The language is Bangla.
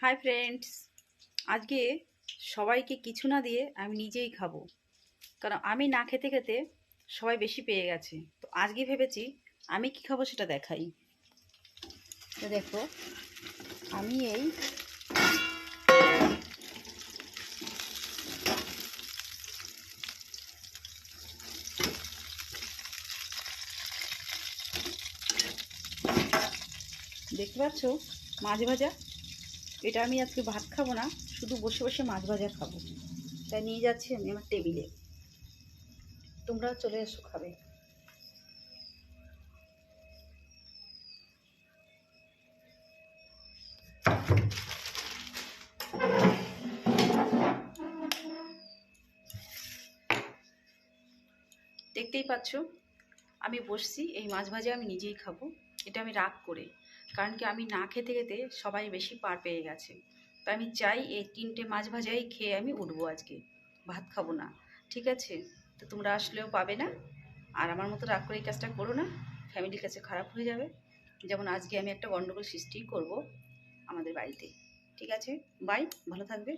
হাই ফ্রেন্ডস, আজকে সবাইকে কিছু না দিয়ে আমি নিজেই খাবো। কারণ আমি না খেতে খেতে সবাই বেশি পেয়ে গেছে। তো আজকে ভেবেছি আমি কি খাবো সেটা দেখাই। তো দেখো, আমি এই দেখতে পাচ্ছ মাছ ভাজা। এটা আমি আজকে ভাত খাবো না, শুধু বসে বসে মাছ ভাজা খাবো। তাই নিয়ে যাচ্ছি আমি আমার টেবিলে। তোমরাও চলে এসো, খাবে। দেখতেই পাচ্ছ আমি বসছি, এই মাছ ভাজা আমি নিজেই খাবো। এটা আমি রাগ করে, কারণ কি আমি না খেতে খেতে সবাই বেশি পার পেয়ে গেছে। তো আমি চাই এই 3টে মাছ ভাজাই খেয়ে আমি উঠবো আজকে, ভাত খাবো না। ঠিক আছে? তো তোমরা আসলেও পাবে না। আর আমার মতো রাগ করে এই কাজটা করো না, ফ্যামিলির কাছে খারাপ হয়ে যাবে। যেমন আজকে আমি একটা গণ্ডগোল সৃষ্টি করব আমাদের বাড়িতে। ঠিক আছে? বাই, ভালো থাকবে।